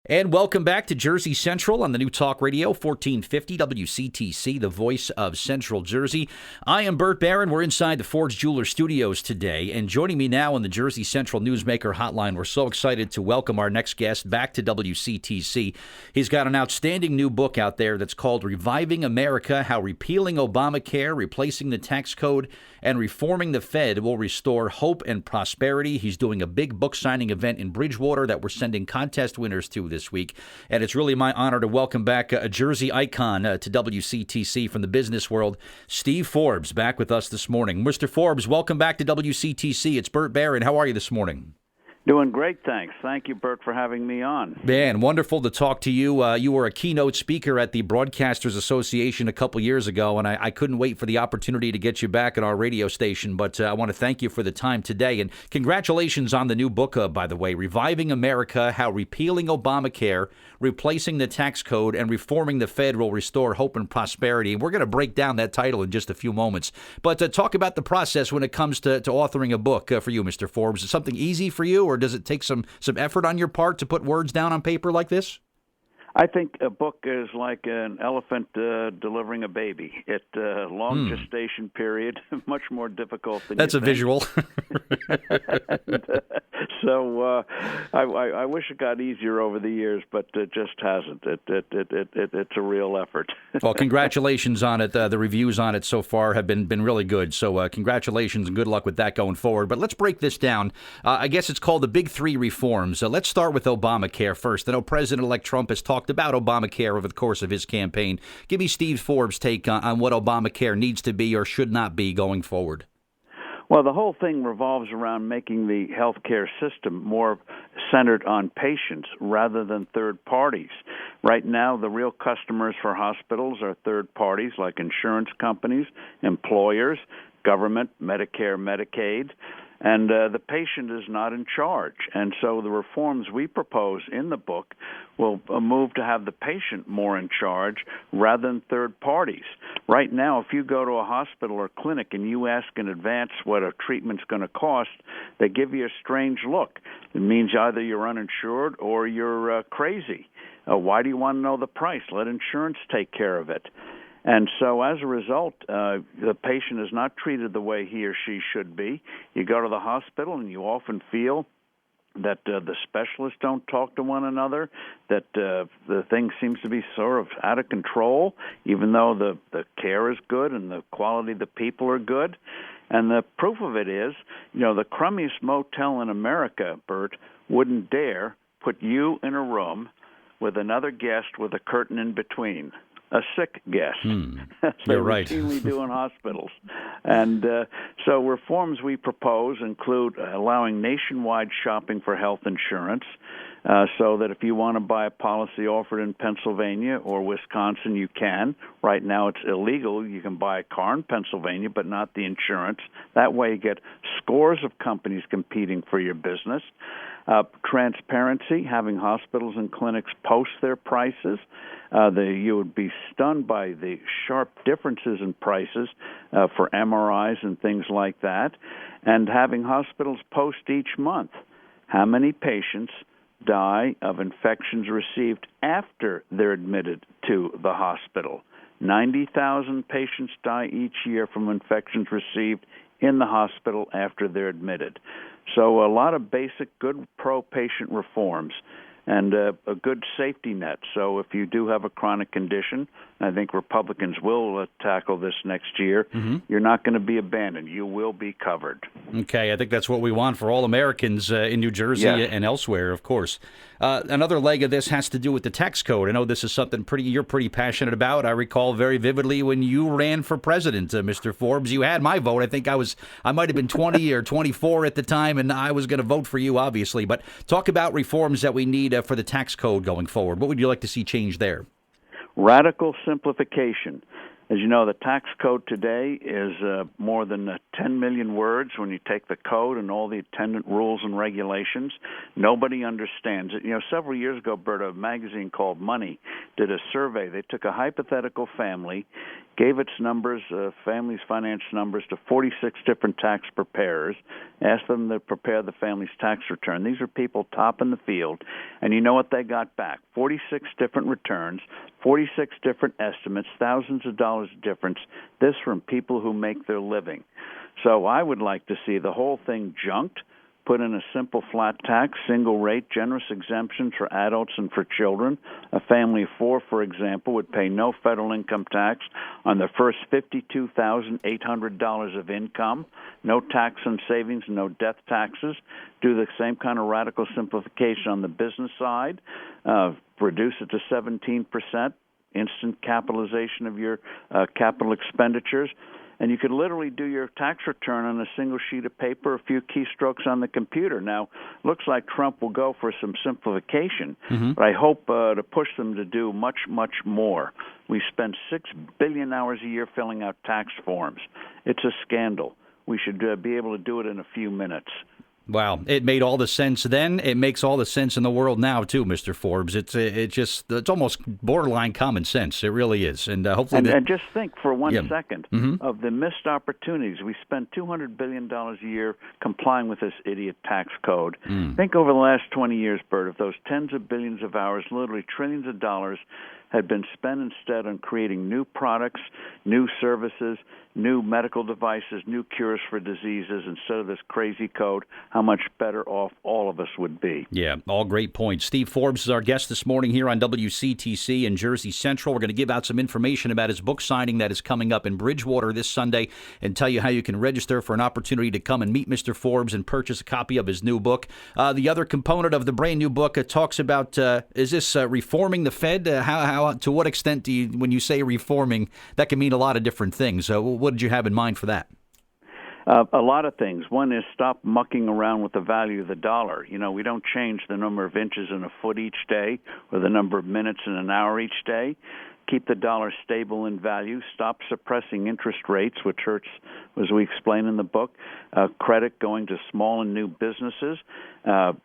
And welcome back to Jersey Central on the new Talk Radio 1450 WCTC, the voice of Central Jersey. I am Burt Barron. We're inside the Forbes Jeweler Studios today. And joining me now on the Jersey Central Newsmaker Hotline, we're so excited to welcome our next guest back to WCTC. He's got an outstanding new book out there that's called Reviving America, How Repealing Obamacare, Replacing the Tax Code, and Reforming the Fed Will Restore Hope and Prosperity. He's doing a big book signing event in Bridgewater that we're sending contest winners to this week. And it's really my honor to welcome back a Jersey icon to WCTC from the business world, Steve Forbes, back with us this morning. Mr. Forbes, welcome back to WCTC. It's Burt Barron. How are you this morning? Doing great, thanks. Thank you, Burt, for having me on. Man, wonderful to talk to you. You were a keynote speaker at the Broadcasters Association a couple years ago, and I couldn't wait for the opportunity to get you back at our radio station. But I want to thank you for the time today. And congratulations on the new book, by the way, Reviving America, How Repealing Obamacare, Replacing the Tax Code, and Reforming the Fed Will Restore Hope and Prosperity. And we're going to break down that title in just a few moments. But talk about the process when it comes to authoring a book for you, Mr. Forbes. Is it something easy for you, or does it take some effort on your part to put words down on paper like this? I think a book is like an elephant delivering a baby. Long gestation period, much more difficult than That's you a think. visual. So I wish it got easier over the years, but it just hasn't. It's a real effort. Well, congratulations on it. The reviews on it so far have been really good. So congratulations and good luck with that going forward. But let's break this down. I guess it's called the Big Three Reforms. Let's start with Obamacare first. I know President-elect Trump has talked about Obamacare over the course of his campaign. Give me Steve Forbes' take on what Obamacare needs to be or should not be going forward. Well, the whole thing revolves around making the healthcare system more centered on patients rather than third parties. Right now, the real customers for hospitals are third parties like insurance companies, employers, government, Medicare, Medicaid, and the patient is not in charge. And so the reforms we propose in the book will move to have the patient more in charge rather than third parties. Right now, if you go to a hospital or clinic and you ask in advance what a treatment's going to cost, they give you a strange look. It means either you're uninsured or you're crazy. Why do you want to know the price? Let insurance take care of it. And so as a result, the patient is not treated the way he or she should be. You go to the hospital and you often feel that the specialists don't talk to one another, that the thing seems to be sort of out of control, even though the care is good and the quality of the people are good. And the proof of it is, the crummiest motel in America, Bert, wouldn't dare put you in a room with another guest with a curtain in between. A sick guest. You're right. Routinely do in hospitals. And so reforms we propose include allowing nationwide shopping for health insurance, so that if you want to buy a policy offered in Pennsylvania or Wisconsin, you can. Right now it's illegal. You can buy a car in Pennsylvania, but not the insurance. That way you get scores of companies competing for your business. Transparency, having hospitals and clinics post their prices. You would be stunned by the sharp differences in prices for MRIs and things like that. And having hospitals post each month how many patients die of infections received after they're admitted to the hospital. 90,000 patients die each year from infections received in the hospital after they're admitted. So a lot of basic good pro-patient reforms and a good safety net. So if you do have a chronic condition, I think Republicans will tackle this next year, you're not going to be abandoned. You will be covered. Okay, I think that's what we want for all Americans in New Jersey and elsewhere, of course. Another leg of this has to do with the tax code. I know this is something you're pretty passionate about. I recall very vividly when you ran for president, Mr. Forbes. You had my vote. I think I might have been 20 or 24 at the time, and I was going to vote for you, obviously. But talk about reforms that we need for the tax code going forward. What would you like to see change there? Radical simplification. As you know, the tax code today is more than 10 million words when you take the code and all the attendant rules and regulations. Nobody understands it. Several years ago, Bert, a magazine called Money did a survey. They took a hypothetical family, gave its numbers, family's finance numbers, to 46 different tax preparers, asked them to prepare the family's tax return. These are people top in the field, and you know what they got back? 46 different returns, 46 different estimates, thousands of dollars difference, this from people who make their living. So I would like to see the whole thing junked, put in a simple flat tax, single rate, generous exemptions for adults and for children. A family of four, for example, would pay no federal income tax on their first $52,800 of income, no tax on savings, no death taxes. Do the same kind of radical simplification on the business side, reduce it to 17%, instant capitalization of your capital expenditures. And you could literally do your tax return on a single sheet of paper, a few keystrokes on the computer. Now, looks like Trump will go for some simplification, but I hope to push them to do much, much more. We spend 6 billion hours a year filling out tax forms. It's a scandal. We should be able to do it in a few minutes. Wow, it made all the sense then. It makes all the sense in the world now, too, Mr. Forbes. It's almost borderline common sense. It really is, and hopefully. And just think for one second of the missed opportunities. We spend $200 billion a year complying with this idiot tax code. Think over the last 20 years, Bert, of those tens of billions of hours, literally trillions of dollars, had been spent instead on creating new products, new services, new medical devices, new cures for diseases instead of this crazy code, how much better off all of us would be. Yeah, all great points. Steve Forbes is our guest this morning here on WCTC in Jersey Central. We're going to give out some information about his book signing that is coming up in Bridgewater this Sunday and tell you how you can register for an opportunity to come and meet Mr. Forbes and purchase a copy of his new book. The other component of the brand new book talks about, is this reforming the Fed? How to what extent do you, when you say reforming, that can mean a lot of different things. What did you have in mind for that? A lot of things. One is stop mucking around with the value of the dollar. We don't change the number of inches in a foot each day or the number of minutes in an hour each day. Keep the dollar stable in value. Stop suppressing interest rates, which hurts, as we explain in the book. Credit going to small and new businesses.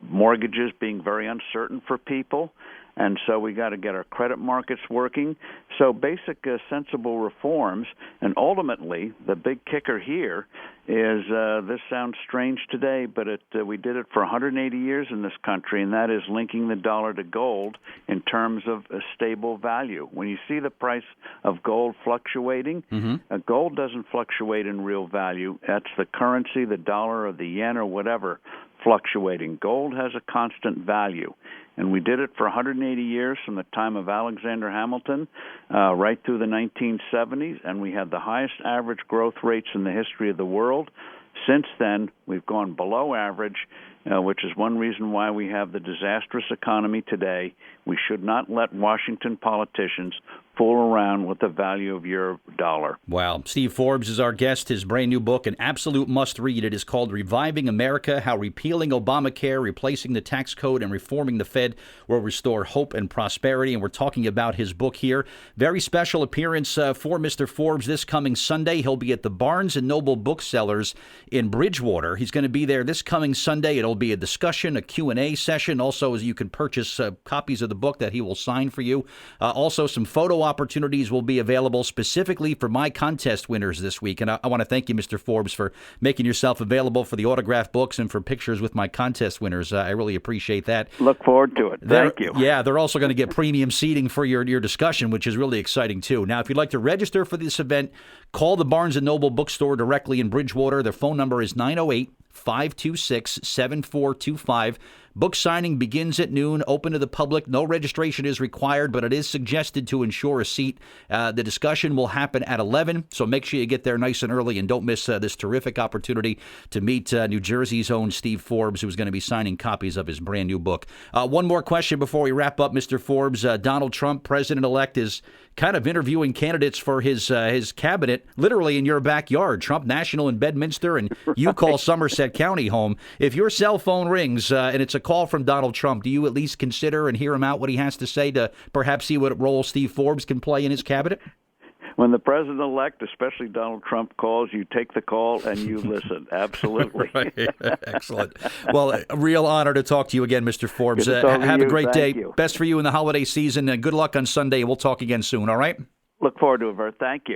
Mortgages being very uncertain for people. And so we got to get our credit markets working. So basic, sensible reforms. And ultimately, the big kicker here is this sounds strange today, but we did it for 180 years in this country, and that is linking the dollar to gold in terms of a stable value. When you see the price of gold fluctuating, gold doesn't fluctuate in real value. That's the currency, the dollar or the yen or whatever, fluctuating. Gold has a constant value. And we did it for 180 years from the time of Alexander Hamilton right through the 1970s, and we had the highest average growth rates in the history of the world. Since then, we've gone below average, which is one reason why we have the disastrous economy today. We should not let Washington politicians fool around with the value of your dollar. Wow. Steve Forbes is our guest. His brand new book, an absolute must-read. It is called Reviving America, How Repealing Obamacare, Replacing the Tax Code, and Reforming the Fed Will Restore Hope and Prosperity. And we're talking about his book here. Very special appearance for Mr. Forbes this coming Sunday. He'll be at the Barnes & Noble Booksellers in Bridgewater. He's going to be there this coming Sunday. It'll be a discussion, a Q&A session. Also, as you can purchase copies of the book that he will sign for you. Also, some photo opportunities will be available specifically for my contest winners this week. And I want to thank you, Mr. Forbes, for making yourself available for the autographed books and for pictures with my contest winners. I really appreciate that. Look forward to it. Thank you. Yeah, they're also going to get premium seating for your discussion, which is really exciting, too. Now, if you'd like to register for this event, call the Barnes & Noble bookstore directly in Bridgewater. Their phone number is 908-526-7425. Book signing begins at noon, open to the public. No registration is required, but it is suggested to ensure a seat. The discussion will happen at 11, so make sure you get there nice and early and don't miss this terrific opportunity to meet New Jersey's own Steve Forbes, who's going to be signing copies of his brand new book. One more question before we wrap up, Mr. Forbes. Donald Trump, president-elect, is kind of interviewing candidates for his cabinet, literally in your backyard. Trump National in Bedminster, and you call Somerset County home. If your cell phone rings and it's a call from Donald Trump, do you at least consider and hear him out what he has to say to perhaps see what role Steve Forbes can play in his cabinet? when the president-elect, especially Donald Trump, calls, you take the call and you listen. Absolutely. Right. Excellent. Well, a real honor to talk to you again, Mr. Forbes. Good to talk to Have a you. great Thank day. you. Best for you in the holiday season, and good luck on Sunday. We'll talk again soon, all right? Look forward to it, Bert. Thank you.